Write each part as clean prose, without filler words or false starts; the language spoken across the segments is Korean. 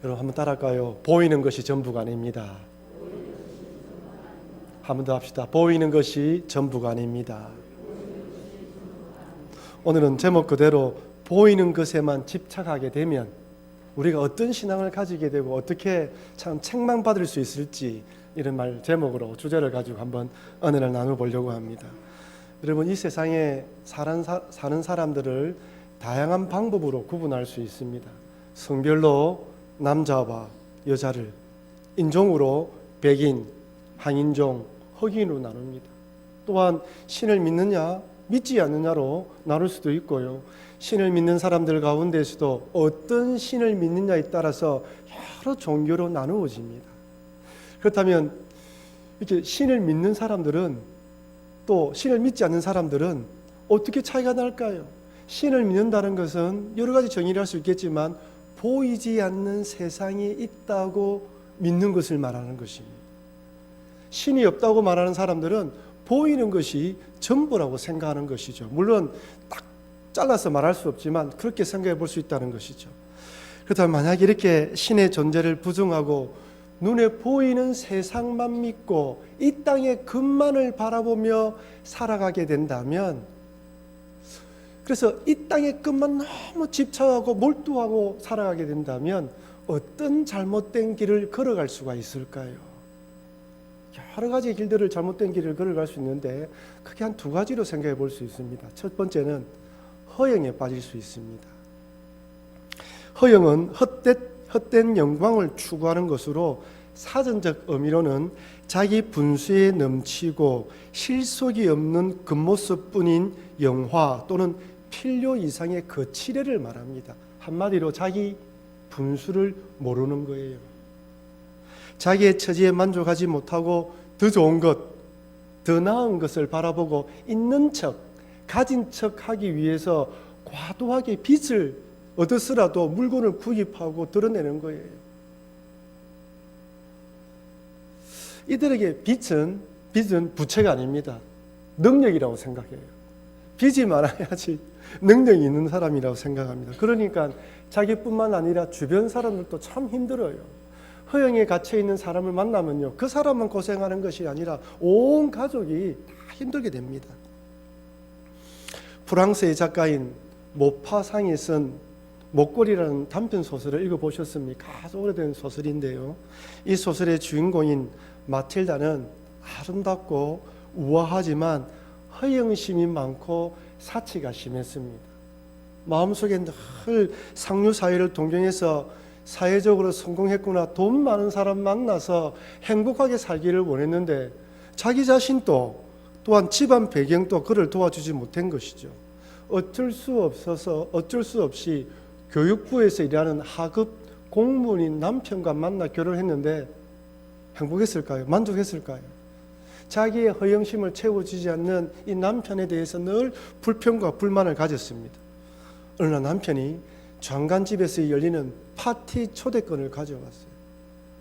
여러분 한번 따라할까요? 보이는 것이 전부가 아닙니다. 한 번 더 합시다. 보이는 것이 전부가 아닙니다. 오늘은 제목 그대로 보이는 것에만 집착하게 되면 우리가 어떤 신앙을 가지게 되고 어떻게 참 책망받을 수 있을지, 이런 말 제목으로 주제를 가지고 한번 은혜를 나눠보려고 합니다. 여러분, 이 세상에 사는 사람들을 다양한 방법으로 구분할 수 있습니다. 성별로 남자와 여자를, 인종으로 백인, 한인종, 흑인으로 나눕니다. 또한 신을 믿느냐 믿지 않느냐로 나눌 수도 있고요. 신을 믿는 사람들 가운데서도 어떤 신을 믿느냐에 따라서 여러 종교로 나누어집니다. 그렇다면 이렇게 신을 믿는 사람들은, 또 신을 믿지 않는 사람들은 어떻게 차이가 날까요? 신을 믿는다는 것은 여러 가지 정의를 할 수 있겠지만 보이지 않는 세상이 있다고 믿는 것을 말하는 것입니다. 신이 없다고 말하는 사람들은 보이는 것이 전부라고 생각하는 것이죠. 물론 딱 잘라서 말할 수 없지만 그렇게 생각해 볼 수 있다는 것이죠. 그렇다면 만약에 이렇게 신의 존재를 부정하고 눈에 보이는 세상만 믿고 이 땅의 것만을 바라보며 살아가게 된다면, 그래서 이 땅의 것만 너무 집착하고 몰두하고 살아가게 된다면 어떤 잘못된 길을 걸어갈 수가 있을까요? 여러 가지 길들을, 잘못된 길을 걸어갈 수 있는데 크게 한 두 가지로 생각해 볼 수 있습니다. 첫 번째는 허영에 빠질 수 있습니다. 허영은 헛된 영광을 추구하는 것으로, 사전적 의미로는 자기 분수에 넘치고 실속이 없는 겉모습뿐인 영화 또는 필요 이상의 거치레를 말합니다. 한마디로 자기 분수를 모르는 거예요. 자기의 처지에 만족하지 못하고 더 좋은 것, 더 나은 것을 바라보고 있는 척, 가진 척 하기 위해서 과도하게 빚을 얻었으라도 물건을 구입하고 드러내는 거예요. 이들에게 빚은 부채가 아닙니다. 능력이라고 생각해요. 빚이 많아야지 능력이 있는 사람이라고 생각합니다. 그러니까 자기뿐만 아니라 주변 사람들도 참 힘들어요. 허영에 갇혀 있는 사람을 만나면요, 그 사람만 고생하는 것이 아니라 온 가족이 다 힘들게 됩니다. 프랑스의 작가인 모파상이 쓴 목걸이라는 단편 소설을 읽어보셨습니까? 아주 오래된 소설인데요, 이 소설의 주인공인 마틸다는 아름답고 우아하지만 허영심이 많고 사치가 심했습니다. 마음속에 늘 상류 사회를 동경해서 사회적으로 성공했구나, 돈 많은 사람 만나서 행복하게 살기를 원했는데 자기 자신도 또한 집안 배경도 그를 도와주지 못한 것이죠. 어쩔 수 없이 교육부에서 일하는 하급 공무원인 남편과 만나 결혼했는데 행복했을까요? 만족했을까요? 자기의 허영심을 채워주지 않는 이 남편에 대해서 늘 불평과 불만을 가졌습니다. 어느 날 남편이 장관집에서 열리는 파티 초대권을 가져왔어요.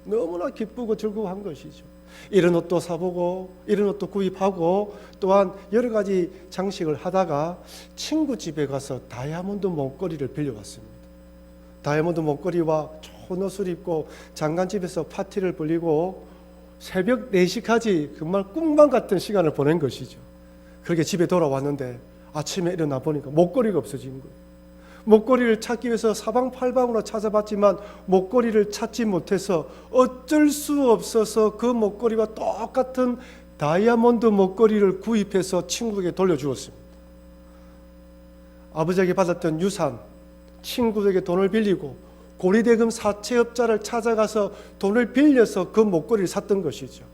너무나 기쁘고 즐거워한 것이죠. 이런 옷도 사보고 이런 옷도 구입하고 또한 여러 가지 장식을 하다가 친구 집에 가서 다이아몬드 목걸이를 빌려왔습니다. 다이아몬드 목걸이와 좋은 옷을 입고 장관집에서 파티를 벌이고 새벽 4시까지 정말 꿈만 같은 시간을 보낸 것이죠. 그렇게 집에 돌아왔는데 아침에 일어나 보니까 목걸이가 없어진 거예요. 목걸이를 찾기 위해서 사방팔방으로 찾아봤지만 목걸이를 찾지 못해서 어쩔 수 없어서 그 목걸이와 똑같은 다이아몬드 목걸이를 구입해서 친구에게 돌려주었습니다. 아버지에게 받았던 유산, 친구에게 돈을 빌리고 고리대금 사채업자를 찾아가서 돈을 빌려서 그 목걸이를 샀던 것이죠.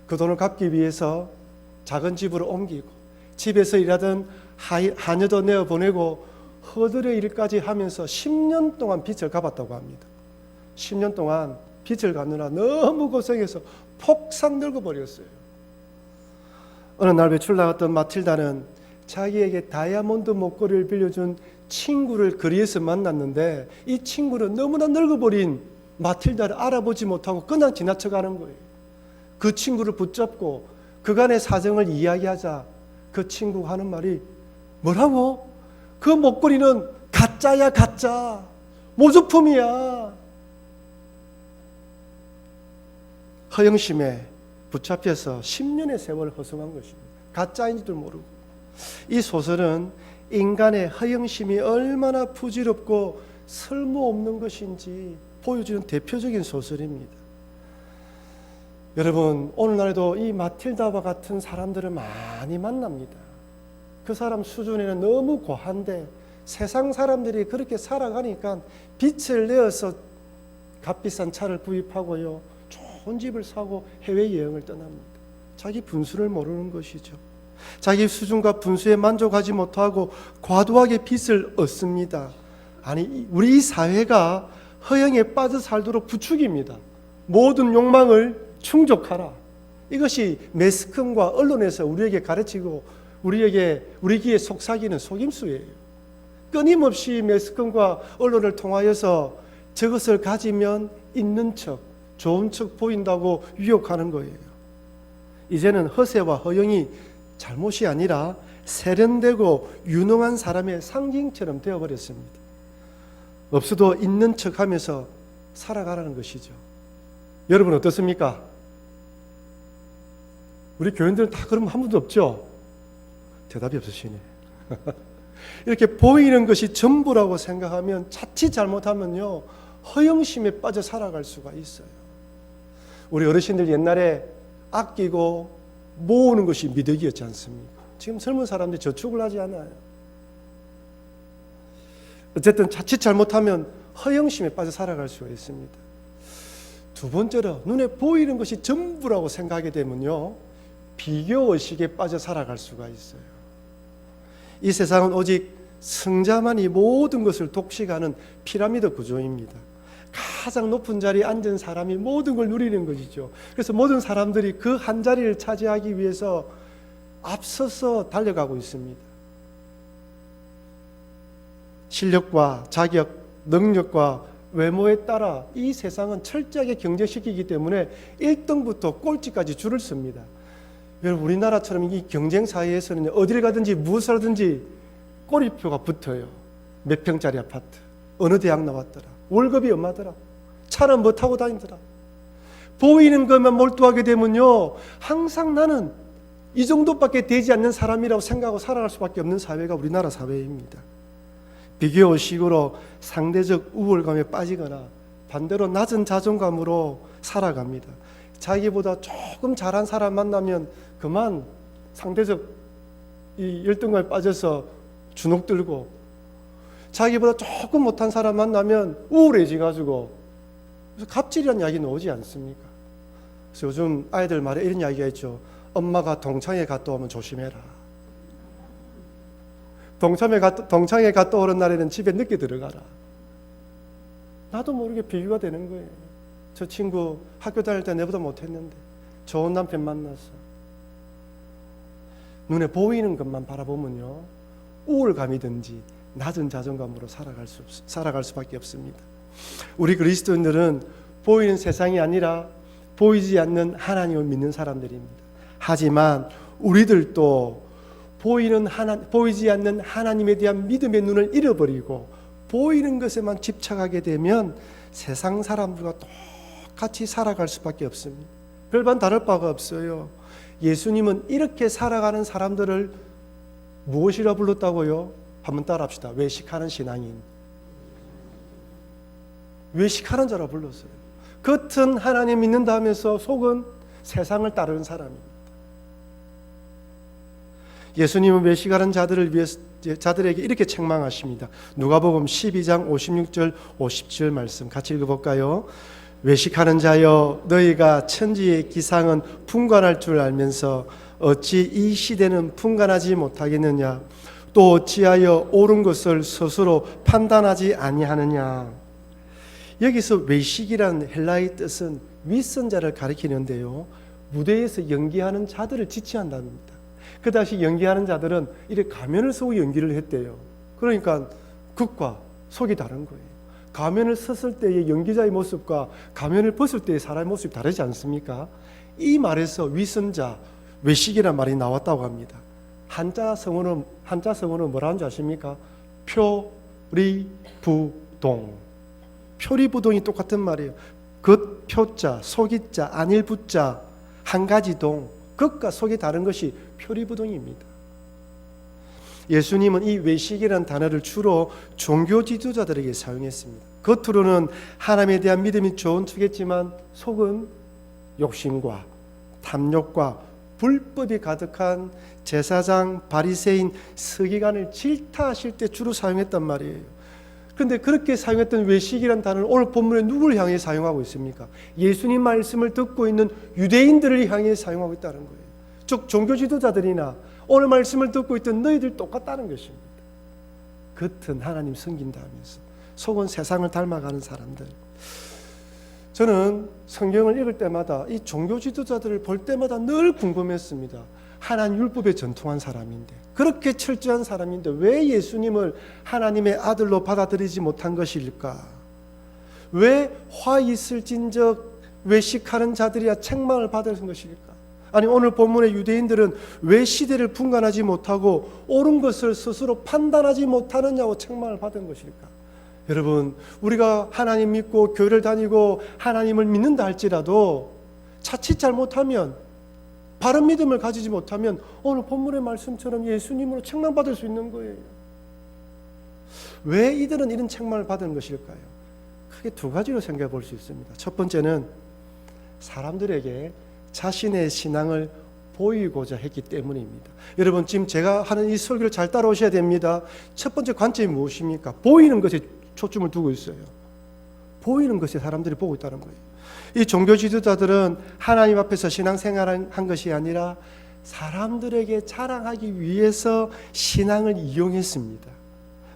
그 돈을 갚기 위해서 작은 집으로 옮기고 집에서 일하던 하녀도 내어보내고 허들의 일까지 하면서 10년 동안 빚을 갚았다고 합니다. 10년 동안 빚을 갚느라 너무 고생해서 폭삭 늙어버렸어요. 어느 날 외출 나갔던 마틸다는 자기에게 다이아몬드 목걸이를 빌려준 친구를 거리에서 만났는데 이 친구는 너무나 늙어버린 마틸다를 알아보지 못하고 그냥 지나쳐가는 거예요. 그 친구를 붙잡고 그간의 사정을 이야기하자 그 친구가 하는 말이 뭐라고? 그 목걸이는 가짜야, 가짜. 모조품이야. 허영심에 붙잡혀서 10년의 세월을 허송한 것입니다. 가짜인지도 모르고. 이 소설은 인간의 허영심이 얼마나 부질없고 쓸모없는 것인지 보여주는 대표적인 소설입니다. 여러분, 오늘날에도 이 마틸다와 같은 사람들을 많이 만납니다. 그 사람 수준에는 너무 고한데 세상 사람들이 그렇게 살아가니까 빚을 내어서 값비싼 차를 구입하고요, 좋은 집을 사고 해외여행을 떠납니다. 자기 분수를 모르는 것이죠. 자기 수준과 분수에 만족하지 못하고 과도하게 빚을 얻습니다. 아니, 우리 이 사회가 허영에 빠져 살도록 부추깁니다. 모든 욕망을 충족하라. 이것이 매스컴과 언론에서 우리에게 가르치고 우리 귀에 속삭이는 속임수예요. 끊임없이 매스컴과 언론을 통하여서 저것을 가지면 있는 척, 좋은 척 보인다고 유혹하는 거예요. 이제는 허세와 허영이 잘못이 아니라 세련되고 유능한 사람의 상징처럼 되어버렸습니다. 없어도 있는 척하면서 살아가라는 것이죠. 여러분 어떻습니까? 우리 교인들은 다 그러면 한 분도 없죠? 대답이 없으시네. 이렇게 보이는 것이 전부라고 생각하면 자칫 잘못하면요, 허영심에 빠져 살아갈 수가 있어요. 우리 어르신들 옛날에 아끼고 모으는 것이 미덕이었지 않습니까? 지금 젊은 사람들이 저축을 하지 않아요. 어쨌든 자칫 잘못하면 허영심에 빠져 살아갈 수가 있습니다. 두 번째로, 눈에 보이는 것이 전부라고 생각하게 되면요, 비교의식에 빠져 살아갈 수가 있어요. 이 세상은 오직 승자만이 모든 것을 독식하는 피라미드 구조입니다. 가장 높은 자리에 앉은 사람이 모든 걸 누리는 것이죠. 그래서 모든 사람들이 그 한 자리를 차지하기 위해서 앞서서 달려가고 있습니다. 실력과 자격, 능력과 외모에 따라 이 세상은 철저하게 경쟁시키기 때문에 1등부터 꼴찌까지 줄을 씁니다. 여러분, 우리나라처럼 이 경쟁 사회에서는 어딜 가든지 무엇을 하든지 꼬리표가 붙어요. 몇 평짜리 아파트, 어느 대학 나왔더라, 월급이 얼마더라, 차는 뭐 타고 다니더라. 보이는 것만 몰두하게 되면요, 항상 나는 이 정도밖에 되지 않는 사람이라고 생각하고 살아갈 수밖에 없는 사회가 우리나라 사회입니다. 비교의식으로 상대적 우월감에 빠지거나 반대로 낮은 자존감으로 살아갑니다. 자기보다 조금 잘한 사람 만나면 그만 상대적 이 열등감에 빠져서 주눅 들고, 자기보다 조금 못한 사람 만나면 우울해져가지고, 그래서 갑질이라는 이야기 나오지 않습니까? 그래서 요즘 아이들 말에 이런 이야기가 있죠. 엄마가 동창회 갔다 오면 조심해라. 동창회 갔다 오는 날에는 집에 늦게 들어가라. 나도 모르게 비교가 되는 거예요. 저 친구 학교 다닐 때 내보다 못했는데 좋은 남편 만났어. 눈에 보이는 것만 바라보면요, 우울감이든지 낮은 자존감으로 살아갈 수밖에 없습니다. 우리 그리스도인들은 보이는 세상이 아니라 보이지 않는 하나님을 믿는 사람들입니다. 하지만 우리들도 보이지 않는 하나님에 대한 믿음의 눈을 잃어버리고 보이는 것에만 집착하게 되면 세상 사람들과 똑같이 살아갈 수밖에 없습니다. 별반 다를 바가 없어요. 예수님은 이렇게 살아가는 사람들을 무엇이라 불렀다고요? 한번 따라합시다. 외식하는 신앙인. 외식하는 자라 불렀어요. 겉은 하나님 믿는다 하면서 속은 세상을 따르는 사람입니다. 예수님은 외식하는 자들에게 이렇게 책망하십니다. 누가복음 12장 56절 57 말씀 같이 읽어볼까요? 외식하는 자여, 너희가 천지의 기상은 풍관할 줄 알면서 어찌 이 시대는 풍관하지 못하겠느냐? 또 어찌하여 옳은 것을 스스로 판단하지 아니하느냐? 여기서 외식이라는 헬라의 뜻은 윗선자를 가리키는데요, 무대에서 연기하는 자들을 지칭한답니다. 그 당시 연기하는 자들은 이렇게 가면을 쓰고 연기를 했대요. 그러니까 극과 속이 다른 거예요. 가면을 썼을 때의 연기자의 모습과 가면을 벗을 때의 사람의 모습이 다르지 않습니까? 이 말에서 위선자, 외식이라는 말이 나왔다고 합니다. 한자 성어는 뭐라는 줄 아십니까? 표리부동. 표리부동이 똑같은 말이에요. 겉표자, 속이자, 안일부자, 한 가지 동, 겉과 속이 다른 것이 표리부동입니다. 예수님은 이 외식이라는 단어를 주로 종교 지도자들에게 사용했습니다. 겉으로는 하나님에 대한 믿음이 좋은 척했지만 속은 욕심과 탐욕과 불법이 가득한 제사장, 바리새인, 서기관을 질타하실 때 주로 사용했단 말이에요. 그런데 그렇게 사용했던 외식이라는 단어를 오늘 본문에 누구를 향해 사용하고 있습니까? 예수님 말씀을 듣고 있는 유대인들을 향해 사용하고 있다는 거예요. 즉 종교 지도자들이나 오늘 말씀을 듣고 있던 너희들 똑같다는 것입니다. 겉은 하나님 섬긴다 하면서 속은 세상을 닮아가는 사람들. 저는 성경을 읽을 때마다 이 종교 지도자들을 볼 때마다 늘 궁금했습니다. 하나님 율법에 전통한 사람인데, 그렇게 철저한 사람인데 왜 예수님을 하나님의 아들로 받아들이지 못한 것일까? 왜 화 있을진적 외식하는 자들이야 책망을 받은 것일까? 아니 오늘 본문의 유대인들은 왜 시대를 분간하지 못하고 옳은 것을 스스로 판단하지 못하느냐고 책망을 받은 것일까? 여러분, 우리가 하나님 믿고 교회를 다니고 하나님을 믿는다 할지라도 자칫 잘못하면, 바른 믿음을 가지지 못하면 오늘 본문의 말씀처럼 예수님으로 책망받을 수 있는 거예요. 왜 이들은 이런 책망을 받은 것일까요? 크게 두 가지로 생각해 볼 수 있습니다. 첫 번째는 사람들에게 자신의 신앙을 보이고자 했기 때문입니다. 여러분, 지금 제가 하는 이 설교를 잘 따라오셔야 됩니다. 첫 번째 관점이 무엇입니까? 보이는 것에 초점을 두고 있어요. 보이는 것에 사람들이 보고 있다는 거예요. 이 종교 지도자들은 하나님 앞에서 신앙생활을 한 것이 아니라 사람들에게 자랑하기 위해서 신앙을 이용했습니다.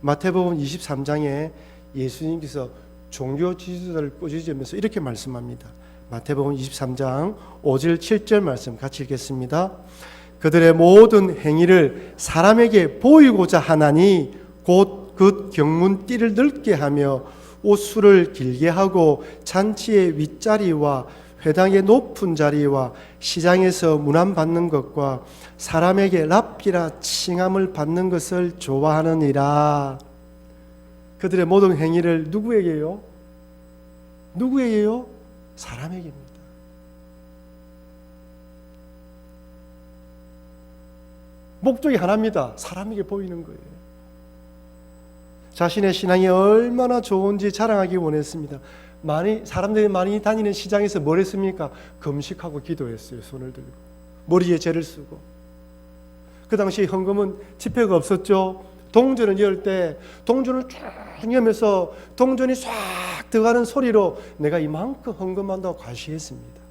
마태복음 23장에 예수님께서 종교 지도자를 꼬집으면서 이렇게 말씀합니다. 마태복음 23장 5절 7절 말씀 같이 읽겠습니다. 그들의 모든 행위를 사람에게 보이고자 하나니 곧 그 경문띠를 넓게 하며 옷수를 길게 하고 잔치의 윗자리와 회당의 높은 자리와 시장에서 문안받는 것과 사람에게 랍기라 칭함을 받는 것을 좋아하느니라. 그들의 모든 행위를 누구에게요? 누구에게요? 사람에게입니다. 목적이 하나입니다. 사람에게 보이는 거예요. 자신의 신앙이 얼마나 좋은지 자랑하기 원했습니다. 사람들이 많이 다니는 시장에서 뭘 했습니까? 금식하고 기도했어요. 손을 들고 머리에 재를 쓰고. 그 당시 헌금은 지폐가 없었죠. 동전을 열 때 동전을 쭉 열면서 동전이 싹 들어가는 소리로 내가 이만큼 헌금한다고 과시했습니다.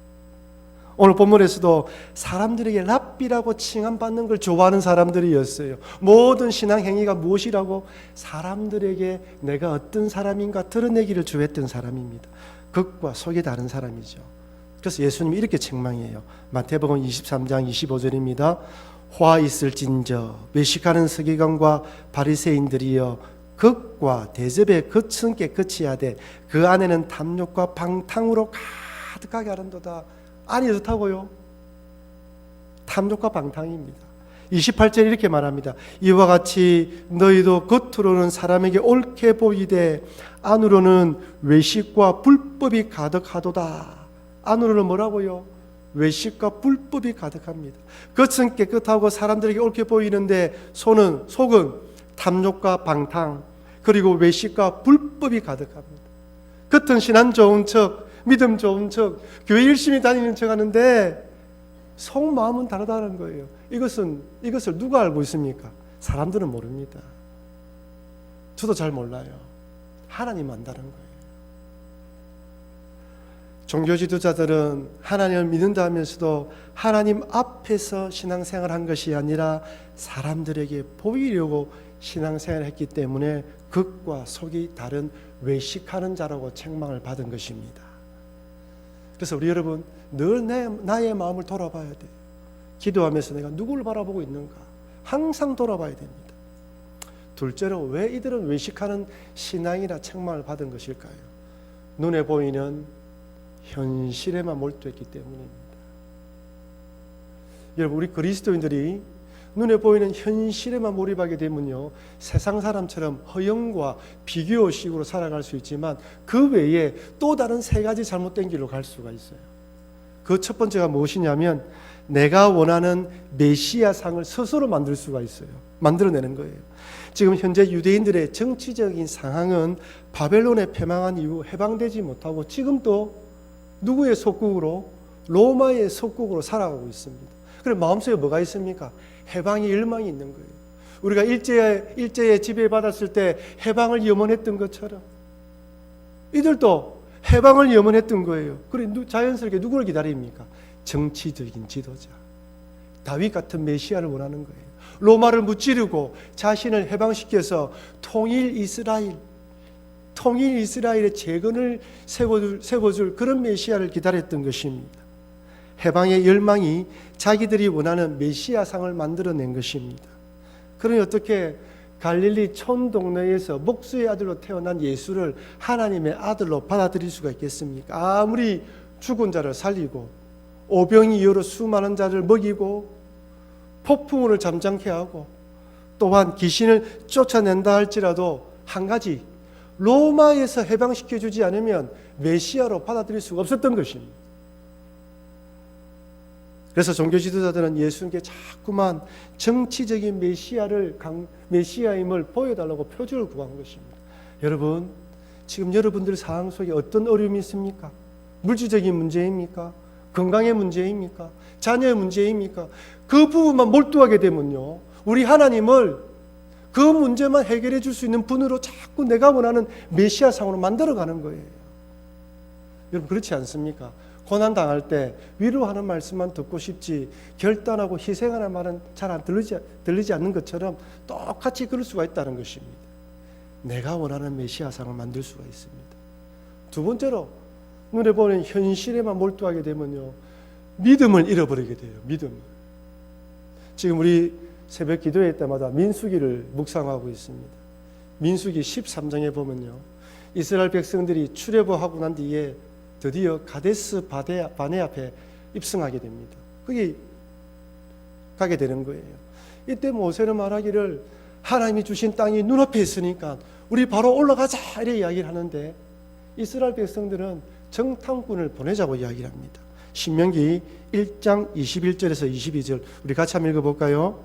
오늘 본문에서도 사람들에게 랍비라고 칭함받는 걸 좋아하는 사람들이었어요. 모든 신앙 행위가 무엇이라고? 사람들에게 내가 어떤 사람인가 드러내기를 좋아했던 사람입니다. 겉과 속이 다른 사람이죠. 그래서 예수님이 이렇게 책망해요. 마태복음 23장 25절입니다. 화 있을진저 외식하는 서기관과 바리새인들이여 겉과 대접의 겉은 깨끗이 하되 그 안에는 탐욕과 방탕으로 가득하게 하는도다. 안이 좋다고요? 탐욕과 방탕입니다. 28절 이렇게 말합니다. 이와 같이 너희도 겉으로는 사람에게 옳게 보이되 안으로는 외식과 불법이 가득하도다. 안으로는 뭐라고요? 외식과 불법이 가득합니다. 겉은 깨끗하고 사람들에게 옳게 보이는데 속은 탐욕과 방탕 그리고 외식과 불법이 가득합니다. 겉은 신앙 좋은 척, 믿음 좋은 척, 교회 열심히 다니는 척 하는데 속마음은 다르다는 거예요. 이것을 누가 알고 있습니까? 사람들은 모릅니다. 저도 잘 몰라요. 하나님 안다는 거예요. 종교 지도자들은 하나님을 믿는다 하면서도 하나님 앞에서 신앙생활을 한 것이 아니라 사람들에게 보이려고 신앙생활을 했기 때문에 겉과 속이 다른 외식하는 자라고 책망을 받은 것입니다. 그래서 우리 여러분 늘 나의 마음을 돌아봐야 돼요. 기도하면서 내가 누구를 바라보고 있는가 항상 돌아봐야 됩니다. 둘째로 왜 이들은 외식하는 신앙이라 책망을 받은 것일까요? 눈에 보이는 현실에만 몰두했기 때문입니다. 여러분, 우리 그리스도인들이 눈에 보이는 현실에만 몰입하게 되면요, 세상 사람처럼 허영과 비교식으로 살아갈 수 있지만 그 외에 또 다른 세 가지 잘못된 길로 갈 수가 있어요. 그 첫 번째가 무엇이냐면 내가 원하는 메시아상을 스스로 만들 수가 있어요. 만들어내는 거예요. 지금 현재 유대인들의 정치적인 상황은 바벨론에 패망한 이후 해방되지 못하고 지금도 누구의 속국으로? 로마의 속국으로 살아가고 있습니다. 그럼 마음속에 뭐가 있습니까? 해방의 열망이 있는 거예요. 우리가 일제에 지배받았을 때 해방을 염원했던 것처럼 이들도 해방을 염원했던 거예요. 그래 자연스럽게 누구를 기다립니까? 정치적인 지도자, 다윗 같은 메시아를 원하는 거예요. 로마를 무찌르고 자신을 해방시켜서 통일 이스라엘의 재건을 세워줄 그런 메시아를 기다렸던 것입니다. 해방의 열망이 자기들이 원하는 메시아상을 만들어낸 것입니다. 그러니 어떻게 갈릴리 촌동네에서 목수의 아들로 태어난 예수를 하나님의 아들로 받아들일 수가 있겠습니까? 아무리 죽은 자를 살리고 오병이 이어로 수많은 자를 먹이고 폭풍우를 잠잠케 하고 또한 귀신을 쫓아낸다 할지라도 한 가지, 로마에서 해방시켜주지 않으면 메시아로 받아들일 수가 없었던 것입니다. 그래서 종교 지도자들은 예수님께 자꾸만 정치적인 메시아임을 보여달라고 표적을 구한 것입니다. 여러분, 지금 여러분들 상황 속에 어떤 어려움이 있습니까? 물질적인 문제입니까? 건강의 문제입니까? 자녀의 문제입니까? 그 부분만 몰두하게 되면요, 우리 하나님을 그 문제만 해결해 줄 수 있는 분으로 자꾸 내가 원하는 메시아상으로 만들어가는 거예요. 여러분, 그렇지 않습니까? 고난 당할 때 위로하는 말씀만 듣고 싶지 결단하고 희생하는 말은 잘 안 들리지 않는 것처럼 똑같이 그럴 수가 있다는 것입니다. 내가 원하는 메시아상을 만들 수가 있습니다. 두 번째로, 눈에 보이는 현실에만 몰두하게 되면요, 믿음을 잃어버리게 돼요. 믿음을. 지금 우리 새벽 기도회 때마다 민수기를 묵상하고 있습니다. 민수기 13장에 보면요, 이스라엘 백성들이 출애굽하고 난 뒤에 드디어 가데스 바네 앞에 입성하게 됩니다. 거기 가게 되는 거예요. 이때 모세는 말하기를 하나님이 주신 땅이 눈앞에 있으니까 우리 바로 올라가자 이렇게 이야기를 하는데 이스라엘 백성들은 정탐꾼을 보내자고 이야기를 합니다. 신명기 1장 21절에서 22절 우리 같이 한번 읽어볼까요?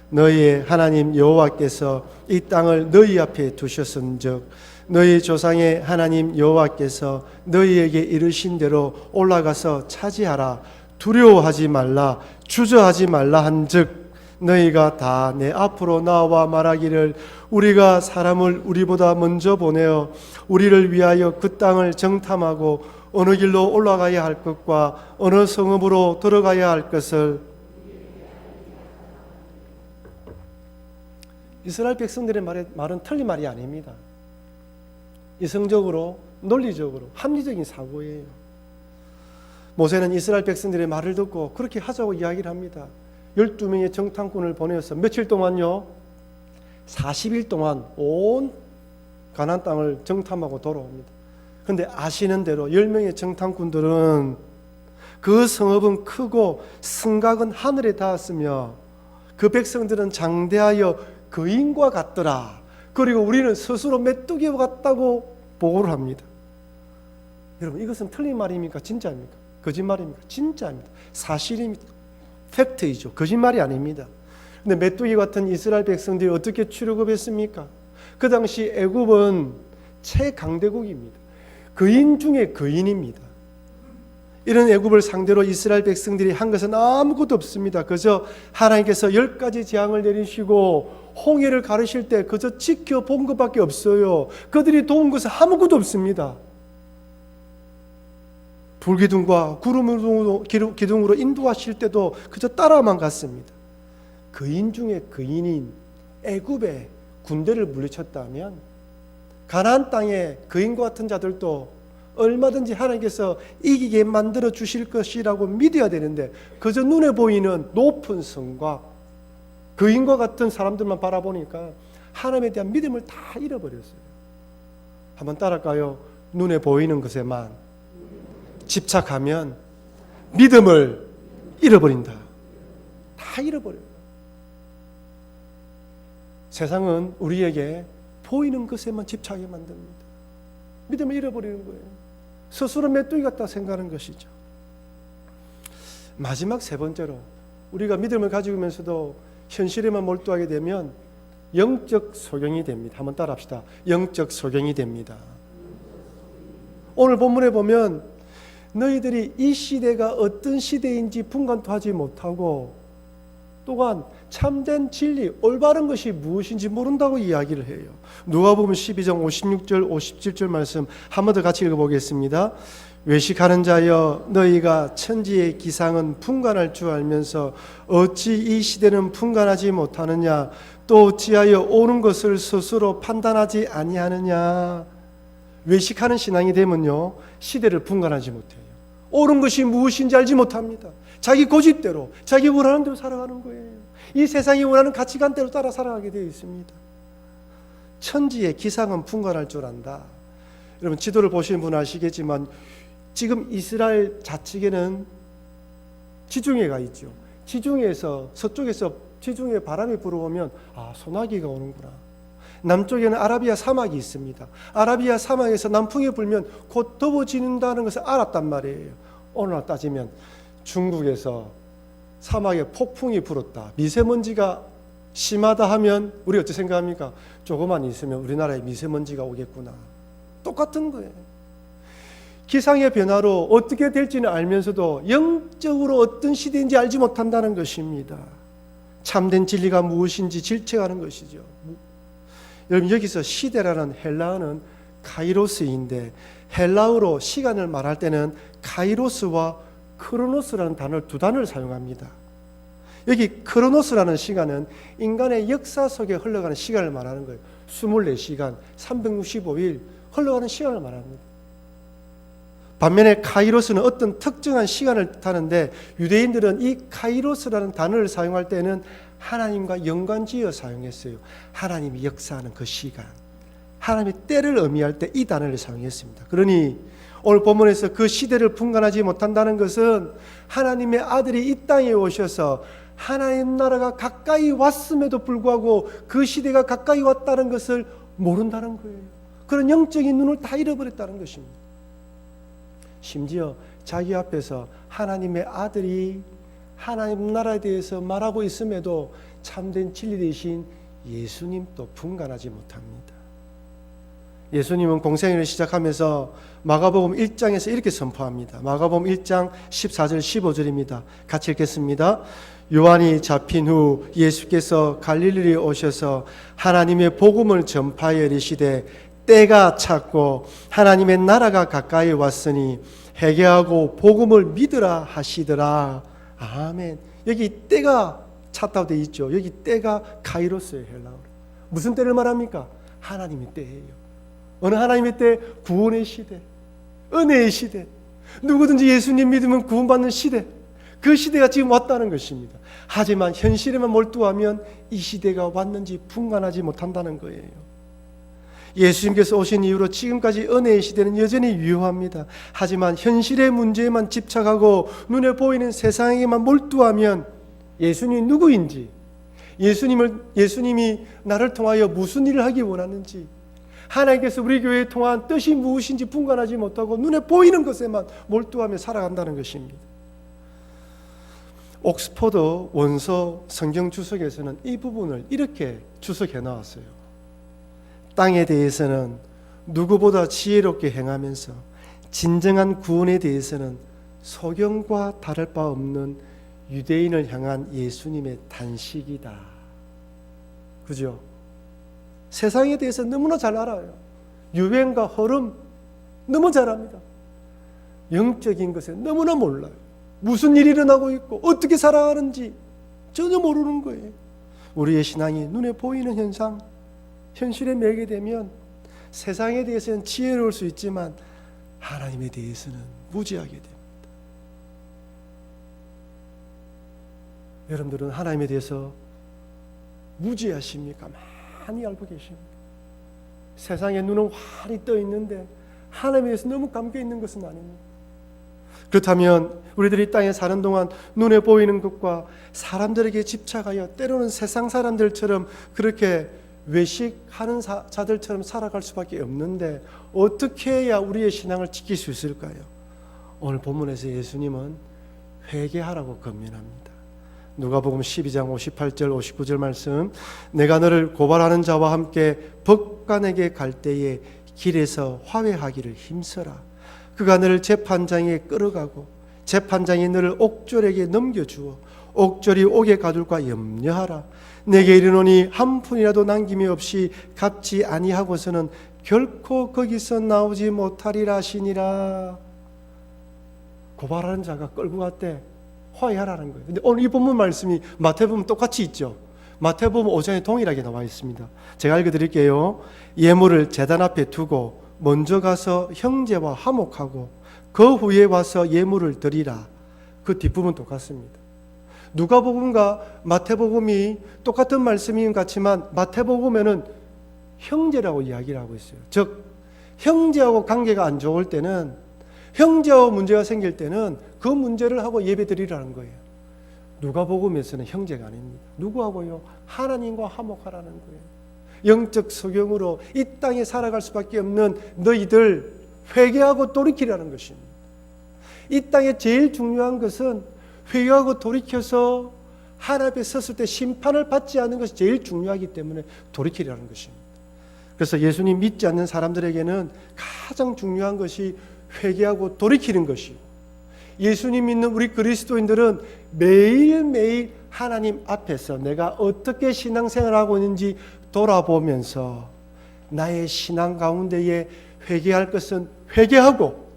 너희의 하나님 여호와께서 이 땅을 너희 앞에 두셨은즉 너희 조상의 하나님 여호와께서 너희에게 이르신 대로 올라가서 차지하라. 두려워하지 말라. 주저하지 말라 한즉 너희가 다 내 앞으로 나와 말하기를 우리가 사람을 우리보다 먼저 보내어 우리를 위하여 그 땅을 정탐하고 어느 길로 올라가야 할 것과 어느 성읍으로 들어가야 할 것을. 이스라엘 백성들의 말은 틀린 말이 아닙니다. 이성적으로, 논리적으로, 합리적인 사고예요. 모세는 이스라엘 백성들의 말을 듣고 그렇게 하자고 이야기를 합니다. 12명의 정탐꾼을 보내어서 며칠 동안요? 40일 동안 온 가나안 땅을 정탐하고 돌아옵니다. 그런데 아시는 대로 10명의 정탐꾼들은 그 성읍은 크고 성곽은 하늘에 닿았으며 그 백성들은 장대하여 거인과 같더라. 그리고 우리는 스스로 메뚜기와 같다고 보고를 합니다. 여러분, 이것은 틀린 말입니까? 진짜입니까? 거짓말입니까? 진짜입니다. 사실입니다. 팩트이죠. 거짓말이 아닙니다. 근데 메뚜기 같은 이스라엘 백성들이 어떻게 출애굽했습니까? 그 당시 애굽은 최강대국입니다. 거인 중에 거인입니다. 이런 애굽을 상대로 이스라엘 백성들이 한 것은 아무것도 없습니다. 그저 하나님께서 10가지 재앙을 내리시고 홍해를 가르실 때 그저 지켜본 것밖에 없어요. 그들이 도운 것은 아무것도 없습니다. 불기둥과 기둥으로 인도하실 때도 그저 따라만 갔습니다. 거인 중에 거인인 애굽에 군대를 물리쳤다면 가나안 땅에 거인과 같은 자들도 얼마든지 하나님께서 이기게 만들어 주실 것이라고 믿어야 되는데 그저 눈에 보이는 높은 성과 거인과 같은 사람들만 바라보니까 하나님에 대한 믿음을 다 잃어버렸어요. 한번 따라할까요? 눈에 보이는 것에만 집착하면 믿음을 잃어버린다. 다 잃어버려요. 세상은 우리에게 보이는 것에만 집착하게 만듭니다. 믿음을 잃어버리는 거예요. 스스로 메뚜기 같다 생각하는 것이죠. 마지막 세 번째로, 우리가 믿음을 가지면서도 현실에만 몰두하게 되면 영적 소경이 됩니다. 한번 따라합시다. 영적 소경이 됩니다. 오늘 본문에 보면 너희들이 이 시대가 어떤 시대인지 분간도 하지 못하고 또한 참된 진리, 올바른 것이 무엇인지 모른다고 이야기를 해요. 누가복음 12장 56절 57절 말씀 한 번 더 같이 읽어보겠습니다. 외식하는 자여, 너희가 천지의 기상은 분간할 줄 알면서 어찌 이 시대는 분간하지 못하느냐? 또 어찌하여 옳은 것을 스스로 판단하지 아니하느냐? 외식하는 신앙이 되면요, 시대를 분간하지 못해요. 옳은 것이 무엇인지 알지 못합니다. 자기 고집대로, 자기 원하는 대로 살아가는 거예요. 이 세상이 원하는 가치관대로 따라 살아가게 되어 있습니다. 천지의 기상은 분간할 줄 안다. 여러분, 지도를 보시는 분은 아시겠지만 지금 이스라엘 좌측에는 지중해가 있죠. 지중해에서, 서쪽에서 지중해 바람이 불어오면 소나기가 오는구나. 남쪽에는 아라비아 사막이 있습니다. 아라비아 사막에서 남풍이 불면 곧 더워진다는 것을 알았단 말이에요. 오늘날 따지면 중국에서 사막에 폭풍이 불었다, 미세먼지가 심하다 하면 우리 어떻게 생각합니까? 조금만 있으면 우리나라에 미세먼지가 오겠구나. 똑같은 거예요. 기상의 변화로 어떻게 될지는 알면서도 영적으로 어떤 시대인지 알지 못한다는 것입니다. 참된 진리가 무엇인지 질책하는 것이죠. 여러분, 여기서 시대라는 헬라어는 카이로스인데, 헬라어로 시간을 말할 때는 카이로스와 크로노스라는 단어를, 두 단어를 사용합니다. 여기 크로노스라는 시간은 인간의 역사 속에 흘러가는 시간을 말하는 거예요. 24시간, 365일 흘러가는 시간을 말합니다. 반면에 카이로스는 어떤 특정한 시간을 뜻하는데, 유대인들은 이 카이로스라는 단어를 사용할 때는 하나님과 연관지어 사용했어요. 하나님이 역사하는 그 시간, 하나님의 때를 의미할 때 이 단어를 사용했습니다. 그러니 오늘 본문에서 그 시대를 분간하지 못한다는 것은 하나님의 아들이 이 땅에 오셔서 하나님 나라가 가까이 왔음에도 불구하고 그 시대가 가까이 왔다는 것을 모른다는 거예요. 그런 영적인 눈을 다 잃어버렸다는 것입니다. 심지어 자기 앞에서 하나님의 아들이 하나님 나라에 대해서 말하고 있음에도 참된 진리 되신 예수님도 분간하지 못합니다. 예수님은 공생애를 시작하면서 마가복음 1장에서 이렇게 선포합니다. 마가복음 1장 14절 15절입니다. 같이 읽겠습니다. 요한이 잡힌 후 예수께서 갈릴리에 오셔서 하나님의 복음을 전파하여 이르시되 때가 찼고 하나님의 나라가 가까이 왔으니 회개하고 복음을 믿으라 하시더라. 아멘. 여기 때가 찼다고 되어 있죠. 여기 때가 카이로스예요, 헬라어로. 무슨 때를 말합니까? 하나님의 때예요. 어느 하나님의 때? 구원의 시대, 은혜의 시대, 누구든지 예수님 믿으면 구원받는 시대, 그 시대가 지금 왔다는 것입니다. 하지만 현실에만 몰두하면 이 시대가 왔는지 분간하지 못한다는 거예요. 예수님께서 오신 이후로 지금까지 은혜의 시대는 여전히 유효합니다. 하지만 현실의 문제에만 집착하고 눈에 보이는 세상에만 몰두하면 예수님이 누구인지, 예수님이 나를 통하여 무슨 일을 하기 원하는지, 하나님께서 우리 교회에 통한 뜻이 무엇인지 분간하지 못하고 눈에 보이는 것에만 몰두하며 살아간다는 것입니다. 옥스퍼드 원서 성경 주석에서는 이 부분을 이렇게 주석해 나왔어요. 땅에 대해서는 누구보다 지혜롭게 행하면서 진정한 구원에 대해서는 소경과 다를 바 없는 유대인을 향한 예수님의 단식이다. 그죠? 세상에 대해서 너무나 잘 알아요. 유행과 흐름 너무 잘 압니다. 영적인 것에 너무나 몰라요. 무슨 일이 일어나고 있고 어떻게 살아가는지 전혀 모르는 거예요. 우리의 신앙이 눈에 보이는 현상, 현실에 매게 되면 세상에 대해서는 지혜로울 수 있지만 하나님에 대해서는 무지하게 됩니다. 여러분들은 하나님에 대해서 무지하십니까? 많이 알고 계십니다. 세상에 눈은 환히 떠 있는데 하나님에 대해서 너무 감겨 있는 것은 아닙니다. 그렇다면 우리들이 땅에 사는 동안 눈에 보이는 것과 사람들에게 집착하여 때로는 세상 사람들처럼 그렇게 외식하는 자들처럼 살아갈 수밖에 없는데 어떻게 해야 우리의 신앙을 지킬 수 있을까요? 오늘 본문에서 예수님은 회개하라고 권면합니다. 누가복음 12장 58절 59절 말씀, 내가 너를 고발하는 자와 함께 법관에게 갈 때에 길에서 화해하기를 힘써라. 그가 너를 재판장에 끌어가고 재판장이 너를 옥졸에게 넘겨주어 옥졸이 옥에 가둘까 염려하라. 내게 이르노니 한 푼이라도 남김이 없이 갚지 아니하고서는 결코 거기서 나오지 못하리라 하시니라. 고발하는 자가 끌고 갔대. 화해하라는 거예요. 근데 오늘 이 본문 말씀이 마태복음 똑같이 있죠. 마태복음 5장에 동일하게 나와 있습니다. 제가 읽어드릴게요. 예물을 제단 앞에 두고 먼저 가서 형제와 화목하고 그 후에 와서 예물을 드리라. 그 뒷부분 똑같습니다. 누가복음과 마태복음이 똑같은 말씀인 것 같지만 마태복음에는 형제라고 이야기를 하고 있어요. 즉 형제하고 관계가 안 좋을 때는, 형제하고 문제가 생길 때는 그 문제를 하고 예배 드리라는 거예요. 누가복음에서는 형제가 아닙니다. 누구하고요? 하나님과 화목하라는 거예요. 영적 소경으로 이 땅에 살아갈 수밖에 없는 너희들 회개하고 돌이키라는 것입니다. 이 땅에 제일 중요한 것은 회개하고 돌이켜서 하나님 앞에 섰을 때 심판을 받지 않는 것이 제일 중요하기 때문에 돌이키라는 것입니다. 그래서 예수님 믿지 않는 사람들에게는 가장 중요한 것이 회개하고 돌이키는 것이고, 예수님 믿는 우리 그리스도인들은 매일매일 하나님 앞에서 내가 어떻게 신앙생활하고 있는지 돌아보면서 나의 신앙 가운데에 회개할 것은 회개하고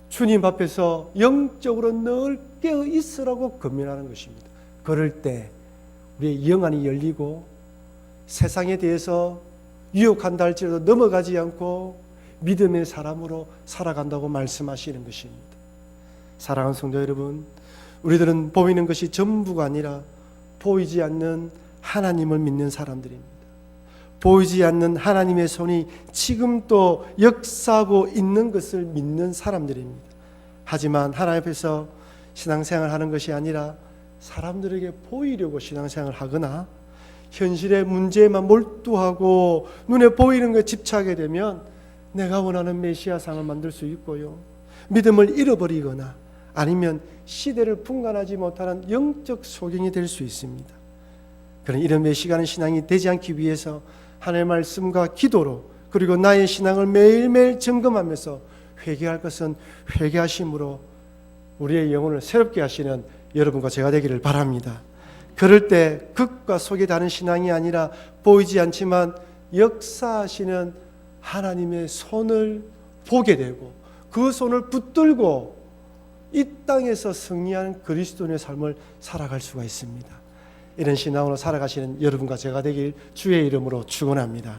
주님 앞에서 영적으로 늘 깨어 있으라고 권면하는 것입니다. 그럴 때 우리의 영안이 열리고 세상에 대해서 유혹한다 할지라도 넘어가지 않고 믿음의 사람으로 살아간다고 말씀하시는 것입니다. 사랑하는 성도 여러분, 우리들은 보이는 것이 전부가 아니라 보이지 않는 하나님을 믿는 사람들입니다. 보이지 않는 하나님의 손이 지금도 역사하고 있는 것을 믿는 사람들입니다. 하지만 하나님 앞에서 신앙생활을 하는 것이 아니라 사람들에게 보이려고 신앙생활을 하거나 현실의 문제에만 몰두하고 눈에 보이는 것에 집착하게 되면 내가 원하는 메시아상을 만들 수 있고요, 믿음을 잃어버리거나 아니면 시대를 분간하지 못하는 영적 소경이 될 수 있습니다. 그런 이런 메시가는 신앙이 되지 않기 위해서 하나님의 말씀과 기도로, 그리고 나의 신앙을 매일매일 점검하면서 회개할 것은 회개하심으로 우리의 영혼을 새롭게 하시는 여러분과 제가 되기를 바랍니다. 그럴 때 극과 속이 다른 신앙이 아니라 보이지 않지만 역사하시는 하나님의 손을 보게 되고 그 손을 붙들고 이 땅에서 승리하는 그리스도인의 삶을 살아갈 수가 있습니다. 이런 신앙으로 살아가시는 여러분과 제가 되길 주의 이름으로 축원합니다.